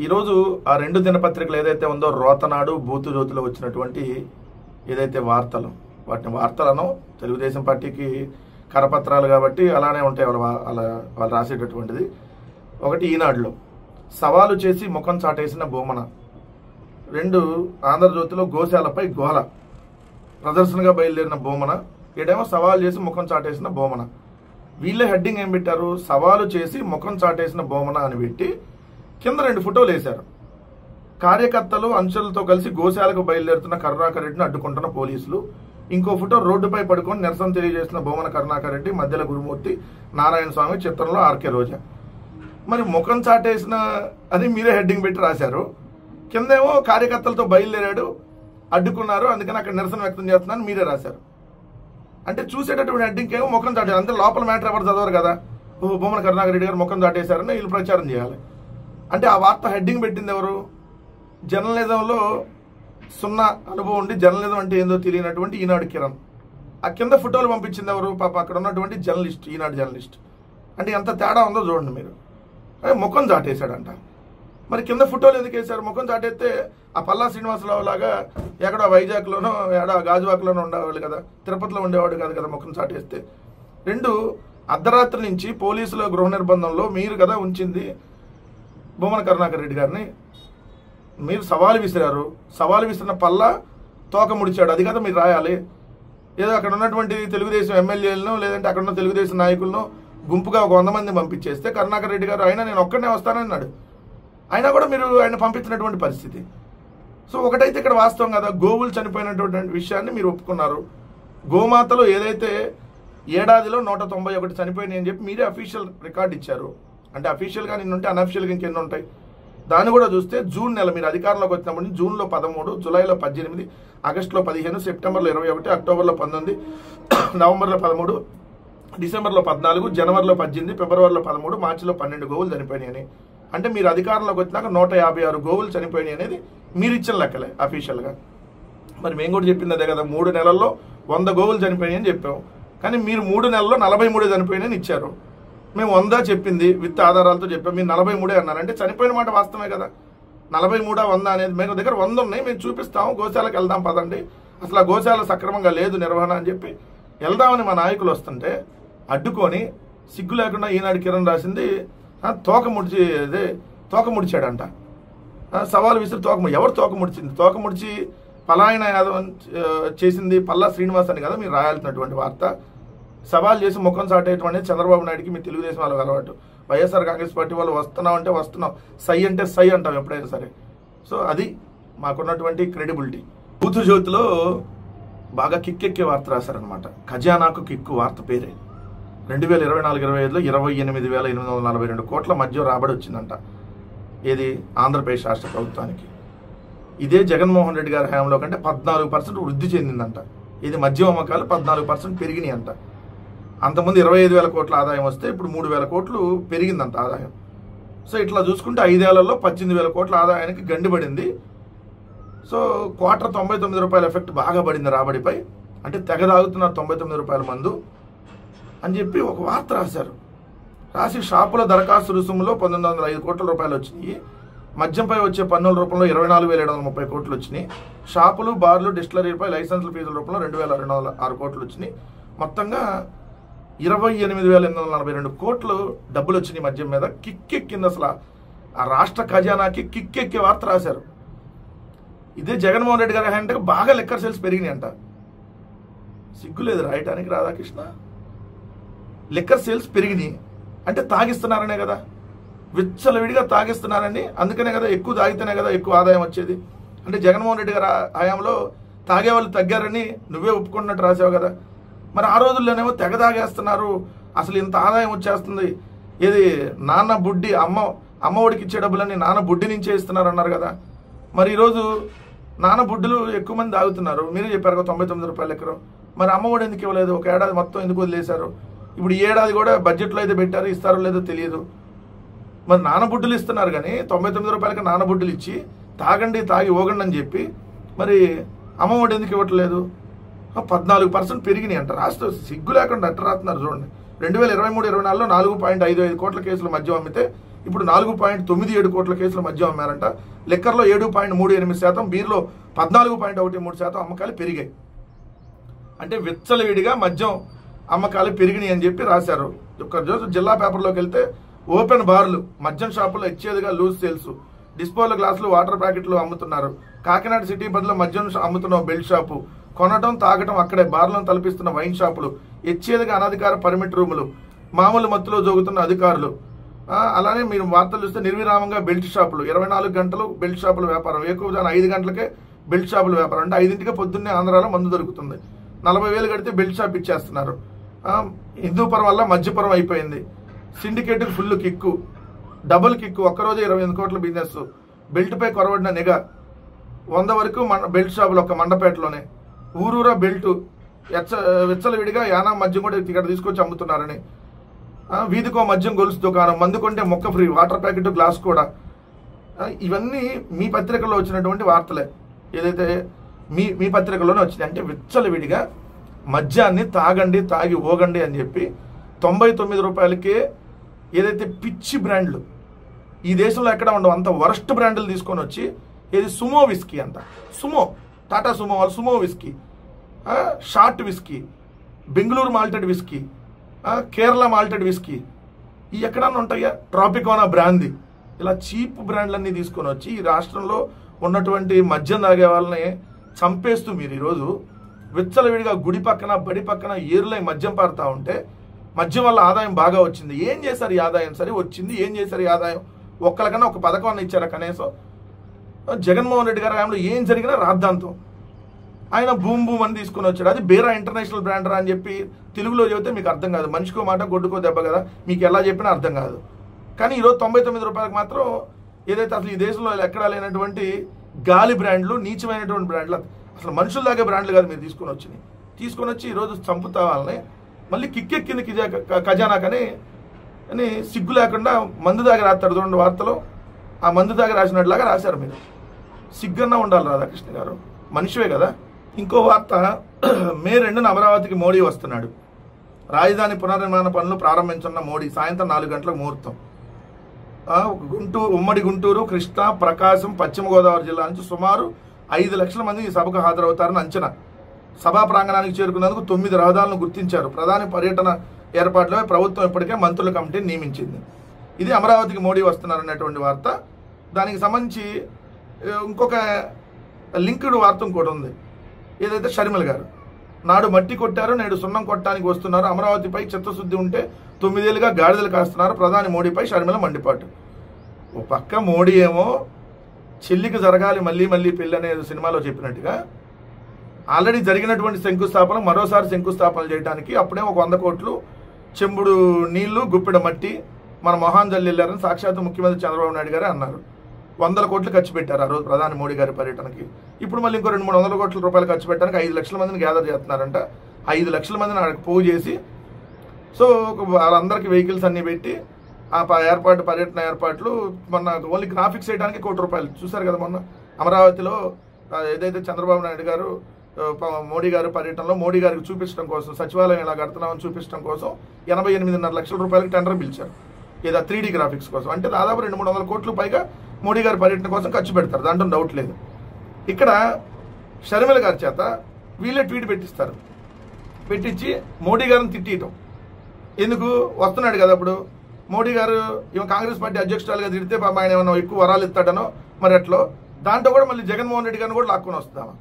ఈరోజు ఆ రెండు దినపత్రికలు ఏదైతే ఉందో రోతనాడు బూతు జ్యోతిలో వచ్చినటువంటి ఏదైతే వాటిని వార్తలను తెలుగుదేశం పార్టీకి కరపత్రాలు కాబట్టి అలానే ఉంటాయి వాళ్ళు రాసేటటువంటిది. ఒకటి ఈనాడులో సవాలు చేసి ముఖం చాటేసిన బొమ్మన, రెండు ఆంధ్రజ్యోతిలో గోశాలపై గోల ప్రదర్శనగా బయలుదేరిన బొమ్మన, ఈడేమో సవాలు చేసి ముఖం చాటేసిన బొమ్మన. వీళ్ళే హెడ్డింగ్ ఏం పెట్టారు, సవాలు చేసి ముఖం చాటేసిన బొమ్మన అని పెట్టి కింద రెండు ఫోటోలు వేశారు. కార్యకర్తలు అంచెలతో కలిసి గోశాలకు బయలుదేరుతున్న కరుణాకర్ రెడ్డిని అడ్డుకుంటున్న పోలీసులు. ఇంకో ఫోటో రోడ్డుపై పడుకొని నిరసన తెలియజేసిన బొమ్మన కరుణాకర్ రెడ్డి, మధ్యలో గురుమూర్తి, నారాయణ స్వామి, చిత్రంలో ఆర్కే రోజా. మరి ముఖం చాటేసిన అని మీరే హెడ్డింగ్ పెట్టి రాశారు. కిందేమో కార్యకర్తలతో బయలుదేరాడు, అడ్డుకున్నారు, అందుకని అక్కడ నిరసన వ్యక్తం చేస్తున్నాను మీరే రాశారు. అంటే చూసేటటువంటి హెడ్డింగ్ ఏమో ముఖం చాటే, అంతే లోపల మ్యాటర్ ఎవరు చదవరు కదా. బొమ్మన కరుణాకర్ రెడ్డి గారు ముఖం చాటేశారని వీళ్ళు ప్రచారం చేయాలి. అంటే ఆ వార్త హెడ్డింగ్ పెట్టింది ఎవరు? జర్నలిజంలో సున్నా అనుభవం ఉండి జర్నలిజం అంటే ఏందో తెలియనటువంటి ఈనాడు కిరణ్. ఆ కింద ఫోటోలు పంపించింది ఎవరు? పాప అక్కడ ఉన్నటువంటి జర్నలిస్ట్, ఈనాడు జర్నలిస్ట్. అంటే ఎంత తేడా ఉందో చూడండి మీరు. ముఖం చాటేశాడంట. మరి కింద ఫోటోలు ఎందుకు వేశారు? ముఖం చాటేస్తే ఆ పల్లా శ్రీనివాసరావు లాగా ఎక్కడో వైజాగ్లోనో ఎక్కడో గాజువాకలోనో ఉండేవాళ్ళు కదా, తిరుపతిలో ఉండేవాడు కాదు కదా ముఖం చాటేస్తే. రెండు, అర్ధరాత్రి నుంచి పోలీసుల గృహ నిర్బంధంలో మీరు కదా ఉంచింది బొమ్మన కరుణాకర్ రెడ్డి గారిని. మీరు సవాలు విసిరారు, సవాలు విసిరిన పల్లా తోక ముడిచాడు, అది కదా మీరు రాయాలి. ఏదో అక్కడ ఉన్నటువంటి తెలుగుదేశం ఎమ్మెల్యేలను లేదంటే అక్కడ ఉన్న తెలుగుదేశం నాయకులను గుంపుగా ఒక 100 మంది పంపించేస్తే కరుణాకర్ రెడ్డి గారు అయినా నేను ఒక్కడనే వస్తానన్నాడు. అయినా కూడా మీరు ఆయన పంపించినటువంటి పరిస్థితి. సో ఒకటైతే ఇక్కడ వాస్తవం కదా, గోవులు చనిపోయినటువంటి విషయాన్ని మీరు ఒప్పుకున్నారు. గోమాతలు ఏదైతే ఏడాదిలో 191 చనిపోయినాయి అని చెప్పి మీరే అఫీషియల్ రికార్డు ఇచ్చారు. అంటే అఫీషియల్గా నిన్నుంటే అనఫీషియల్గా ఇంకెన్ని ఉంటాయి. దాన్ని కూడా చూస్తే జూన్ నెల మీరు అధికారంలోకి వచ్చినప్పటి నుంచి జూన్లో 13, జూలైలో 18, ఆగస్టులో 15, సెప్టెంబర్లో 21, అక్టోబర్లో 19, నవంబర్లో 13, డిసెంబర్లో 14, జనవరిలో 18, ఫిబ్రవరిలో 13, మార్చిలో 12 గోవులు చనిపోయినాయని. అంటే మీరు అధికారంలోకి వచ్చినాక 156 గోవులు చనిపోయినాయి అనేది మీరు ఇచ్చిన లెక్కలే అఫీషియల్గా. మరి మేము కూడా చెప్పింది అదే కదా, 3 నెలల్లో 100 గోవులు చనిపోయినాయి అని చెప్పాము. కానీ మీరు 3 నెలల్లో 43 చనిపోయినాయని ఇచ్చారు. మేము 100 చెప్పింది విత్ ఆధారాలతో చెప్పాము, మీరు 43 అన్నారంటే చనిపోయిన మాట వాస్తవమే కదా. 43, 100 అనేది మేము దగ్గర 100 ఉన్నాయి, మేము చూపిస్తాము, గోశాలకు వెళ్దాం పదండి, అసలు ఆ గోశాల సక్రమంగా లేదు నిర్వహణ అని చెప్పి వెళ్దామని మా నాయకులు వస్తుంటే అడ్డుకొని సిగ్గు లేకుండా ఈనాడు కిరణ్ రాసింది తోక ముడిచాడంట. సవాలు విసిరి ఎవరు తోక ముడిచింది? తోక ముడిచి పలాయన యాదవ్ చేసింది పల్లా శ్రీనివాస్ అని కదా మీరు రాయాల్సినటువంటి వార్త. సవాల్ చేసి ముఖం చాటేయటం చంద్రబాబు నాయుడికి మీ తెలుగుదేశం వాళ్ళకి అలవాటు. వైఎస్ఆర్ కాంగ్రెస్ పార్టీ వాళ్ళు వస్తున్నాం అంటే వస్తున్నాం, సై అంటే సై అంటాం ఎప్పుడైనా సరే. సో అది మాకున్నటువంటి క్రెడిబిలిటీ. బూతు జ్యోతిలో బాగా కిక్కెక్కే వార్త రాశారనమాట. ఖజానాకు కిక్కు వార్త పేరే. 2024-25లో 28,842 కోట్ల మద్యం రాబడి వచ్చిందంట. ఏది? ఆంధ్రప్రదేశ్ రాష్ట్ర ప్రభుత్వానికి. ఇదే జగన్మోహన్ రెడ్డి గారి హయాంలో కంటే 14% వృద్ధి చెందిందంట. ఇది మద్యం అమ్మకాలు 14% పెరిగినాయి అంట. అంతకుముందు 25,000 కోట్ల ఆదాయం వస్తే ఇప్పుడు 3,000 కోట్లు పెరిగిందంట ఆదాయం. సో ఇట్లా చూసుకుంటే 5 ఏళ్లలో 18,000 కోట్ల ఆదాయానికి గండిపడింది. సో క్వార్టర్ 99 రూపాయల ఎఫెక్ట్ బాగా పడింది రాబడిపై. అంటే తెగ తాగుతున్నారు 99 రూపాయల మందు అని చెప్పి ఒక వార్త రాశారు. రాసి షాపుల దరఖాస్తు రుసుములో 1905 కోట్ల రూపాయలు వచ్చినాయి. మద్యంపై వచ్చే పన్నుల రూపంలో 24,730 కోట్లు వచ్చినాయి. షాపులు, బార్లు, డిస్టిలరీపై లైసెన్సుల ఫీజుల రూపంలో 2,206 కోట్లు వచ్చినాయి. మొత్తంగా 28,842 కోట్లు డబ్బులు వచ్చినాయి మద్యం మీద. కిక్కెక్కింది అసలు. ఆ రాష్ట్ర ఖజానాకి కిక్కెక్కే వార్త రాశారు. ఇదే జగన్మోహన్ రెడ్డి గారి అంటే బాగా లిక్కర్ సేల్స్ పెరిగినాయి అంట. సిగ్గులేదు రాయటానికి రాధాకృష్ణ? లిక్కర్ సేల్స్ పెరిగినాయి అంటే తాగిస్తున్నారనే కదా, విచ్చలవిడిగా తాగిస్తున్నారని. అందుకనే కదా ఎక్కువ తాగితేనే కదా ఎక్కువ ఆదాయం వచ్చేది. అంటే జగన్మోహన్ రెడ్డి గారి హయాంలో తాగేవాళ్ళు తగ్గారని నువ్వే ఒప్పుకున్నట్టు రాసావు కదా. మరి ఆ రోజుల్లోనేమో తెగ తాగేస్తున్నారు, అసలు ఇంత ఆదాయం వచ్చేస్తుంది, ఏది నాన్న బుడ్డి అమ్మ ఒడికి ఇచ్చే డబ్బులన్నీ నాన్న బుడ్డి నుంచే ఇస్తున్నారు అన్నారు కదా. మరి ఈరోజు నాన్న బుడ్డులు ఎక్కువ మంది తాగుతున్నారు. మీరే చెప్పారు కదా 99 రూపాయలు ఎక్కరు. మరి అమ్మ ఒడి ఎందుకు ఇవ్వలేదు? ఒక ఏడాది మొత్తం ఎందుకు వదిలేశారు? ఇప్పుడు ఈ ఏడాది కూడా బడ్జెట్లో అయితే పెట్టారు, ఇస్తారో లేదో తెలియదు. మరి నానబుడ్డులు ఇస్తున్నారు కానీ 99 రూపాయలకి నానబుడ్డులు ఇచ్చి తాగండి, తాగి ఓగండి అని చెప్పి మరి అమ్మ ఒడి ఎందుకు ఇవ్వట్లేదు? 14% పెరిగినాయి అంట. రాష్ట్ర సిగ్గు లేకుండా అట్ట రాస్తున్నారు చూడండి. 2023-24లో 4.55 కోట్ల కేసులు మద్యం అమ్మితే ఇప్పుడు 4.97 కోట్ల కేసుల మద్యం అమ్మారంట. లిక్కర్లో 7.38%, బీర్లో 14.13% అమ్మకాలు పెరిగాయి. అంటే విచ్చలవిడిగా మద్యం అమ్మకాలు పెరిగినాయి అని చెప్పి రాశారు. రోజు జిల్లా పేపర్లోకి వెళ్తే ఓపెన్ బార్లు, మద్యం షాపుల్లో ఇచ్చేదిగా లూజ్ సేల్స్, డిస్పోజల్ గ్లాసులు, వాటర్ ప్యాకెట్లు అమ్ముతున్నారు. కాకినాడ సిటీ బదులు మద్యం అమ్ముతున్న బెల్ట్ షాపు, కొనడం తాగటం అక్కడే బార్లను తలపిస్తున్న వైన్ షాపులు, ఇచ్చేదిగా అనధికార పర్మిట్ రూములు, మామూలు మత్తులో జోగుతున్న అధికారులు. అలానే మీరు వార్తలు చూస్తే నిర్విరామంగా బెల్ట్ షాపులు, 24 గంటలు బెల్ట్ షాపుల వ్యాపారం, ఎక్కువ 5 గంటలకే బెల్ట్ షాపుల వ్యాపారం. అంటే 5ంటికే పొద్దున్నే ఆంధ్రాలో మందు దొరుకుతుంది. 40,000 కడితే బెల్ట్ షాప్ ఇచ్చేస్తున్నారు. హిందూపురం వల్ల మధ్యపురం అయిపోయింది. Syndicate full kick, double kick, ఒక్కరోజు 28 కోట్ల బిజినెస్. బెల్ట్పై కొరవడిన నిఘా, 100 వరకు బెల్ట్ షాపులు ఒక్క మండపేటలోనే. ఊరూరా బెల్ట్, విచ్చలవిడిగా యానా మద్యం కూడా ఇక్కడ తీసుకొచ్చి అమ్ముతున్నారని. వీధికో మద్యం గొలుసు దుకాణం, మందు కొంటే మొక్క ఫ్రీ, వాటర్ ప్యాకెట్, గ్లాస్ కూడా. ఇవన్నీ మీ పత్రికల్లో వచ్చినటువంటి వార్తలే, ఏదైతే మీ పత్రికల్లోనే వచ్చింది. అంటే విచ్చలవిడిగా మద్యాన్ని తాగండి, తాగి ఓగండి అని చెప్పి 99 రూపాయలకే ఏదైతే పిచ్చి బ్రాండ్లు ఈ దేశంలో ఎక్కడ ఉండవు అంత వరస్ట్ బ్రాండ్లు తీసుకొని వచ్చి, ఏది సుమో విస్కీ అంట, సుమో టాటా సుమో వాళ్ళు Sumo whisky, short whisky, Bengaluru malted whisky, Kerala malted whisky, ఈ ఎక్కడన్నా ఉంటాయా? ట్రాపికోనా బ్రాందీ, ఇలా చీప్ బ్రాండ్లన్నీ తీసుకొని వచ్చి ఈ రాష్ట్రంలో ఉన్నటువంటి మద్యం తాగే వాళ్ళని చంపేస్తూ మీరు ఈరోజు విచ్చలవిడిగా గుడి పక్కన బడి పక్కన ఏరులై మద్యం పారుతా ఉంటే, మద్యం వల్ల ఆదాయం బాగా వచ్చింది. ఏం చేశారు ఈ ఆదాయం? సరే వచ్చింది, ఏం చేశారు ఈ ఆదాయం? ఒక్కరికన్నా ఒక పథకం ఇచ్చారా కనీసం? జగన్మోహన్ రెడ్డి గారి హయాంలో ఏం జరిగినా రాద్ధాంతం. ఆయన భూమ్ భూమ్ అని తీసుకొని వచ్చాడు. అది బేరా ఇంటర్నేషనల్ బ్రాండరా అని చెప్పి తెలుగులో చెబితే మీకు అర్థం కాదు. మనిషికో మాట గొడ్డుకో దెబ్బ కదా, మీకు ఎలా చెప్పినా అర్థం కాదు. కానీ ఈరోజు 99 రూపాయలకు మాత్రం ఏదైతే అసలు ఈ దేశంలో ఎక్కడా లేనటువంటి గాలి బ్రాండ్లు, నీచమైనటువంటి బ్రాండ్లు, అసలు మనుషులు తాగే బ్రాండ్లు కాదు మీరు తీసుకొని వచ్చి ఈరోజు చంపుతా వాళ్ళని. మళ్ళీ కిక్కెక్కింది ఖజానాకని అని సిగ్గు లేకుండా మందు దాగి రాస్తాడు చూడండి వార్తలో. ఆ మందు దాగి రాసినట్లాగా రాశారు మీరు. సిగ్గన్నా ఉండాలి రాధాకృష్ణ గారు, మనిషివే కదా. ఇంకో వార్త, మే 2న అమరావతికి మోడీ వస్తున్నాడు. రాజధాని పునర్నిర్మాణ పనులు ప్రారంభించున్న మోడీ సాయంత్రం 4 గంటలకు ముహూర్తం. ఉమ్మడి గుంటూరు, కృష్ణా, ప్రకాశం, పశ్చిమ గోదావరి జిల్లా నుంచి సుమారు 5 లక్షల మంది ఈ సభకు హాజరవుతారని అంచనా. సభా ప్రాంగణానికి చేరుకున్నందుకు 9 రహదారులను గుర్తించారు. ప్రధాని పర్యటన ఏర్పాట్లపై ప్రభుత్వం ఇప్పటికే మంత్రుల కమిటీని నియమించింది. ఇది అమరావతికి మోడీ వస్తున్నారనేటువంటి వార్త. దానికి సంబంధించి ఇంకొక లింక్డ్ వార్త ఇంకోటి ఉంది. ఏదైతే షర్మిల గారు నాడు మట్టి కొట్టారు, నేడు సున్నం కొట్టడానికి వస్తున్నారు. అమరావతిపై చిత్తశుద్ధి ఉంటే 9 ఏళ్లుగా గాడిదలు కాస్తున్నారు. ప్రధాని మోడీపై షర్మిల మండిపాటు. ఓ పక్క మోడీ ఏమో చెల్లికి జరగాలి మళ్ళీ మళ్ళీ పెళ్ళి అనే సినిమాలో చెప్పినట్టుగా ఆల్రెడీ జరిగినటువంటి శంకుస్థాపన మరోసారి శంకుస్థాపన చేయడానికి అప్పుడే ఒక 100 కోట్లు, చెంబుడు నీళ్లు, గుప్పెడ మట్టి మన మొహాన్ జల్లిల్లారని సాక్షాత్తు ముఖ్యమంత్రి చంద్రబాబు నాయుడు గారే అన్నారు. 100 కోట్లు ఖర్చు పెట్టారు ఆ రోజు ప్రధాని మోడీ గారి పర్యటనకి. ఇప్పుడు మళ్ళీ ఇంకో 200-300 కోట్ల రూపాయలు ఖర్చు పెట్టడానికి 5 లక్షల మందిని గ్యాదర్ చేస్తున్నారంట. 5 లక్షల మందిని అక్కడికి పోగు చేసి, సో వాళ్ళందరికీ వెహికల్స్ అన్ని పెట్టి ఆ పర్యటన ఏర్పాట్లు మొన్న ఓన్లీ గ్రాఫిక్స్ వేయడానికి 1 కోటి రూపాయలు చూశారు కదా. మొన్న అమరావతిలో ఏదైతే చంద్రబాబు నాయుడు గారు మోడీ గారు పర్యటనలో మోడీ గారికి చూపించడం కోసం, సచివాలయం ఇలా కడుతున్నామని చూపించడం కోసం 88.5 లక్షల రూపాయలకి టెండర్ పిలిచారు. ఏదో 3D గ్రాఫిక్స్ కోసం. అంటే దాదాపు 200-300 కోట్లు పైగా మోడీ గారి పర్యటన కోసం ఖర్చు పెడతారు, దాంట్లో డౌట్ లేదు. ఇక్కడ షర్మిల గారి చేత వీళ్ళే ట్వీట్ పెట్టిస్తారు. పెట్టించి మోడీ గారిని తిట్టియటం. ఎందుకు వస్తున్నాడు కదా అప్పుడు మోడీ గారు కాంగ్రెస్ పార్టీ అధ్యక్షురాలుగా తిడితే ఆయన ఏమన్నా ఎక్కువ వరాలు ఇస్తాడనో మరి అట్లో, దాంట్లో కూడా మళ్ళీ జగన్మోహన్ రెడ్డి గారిని కూడా లాక్కొని వస్తామా.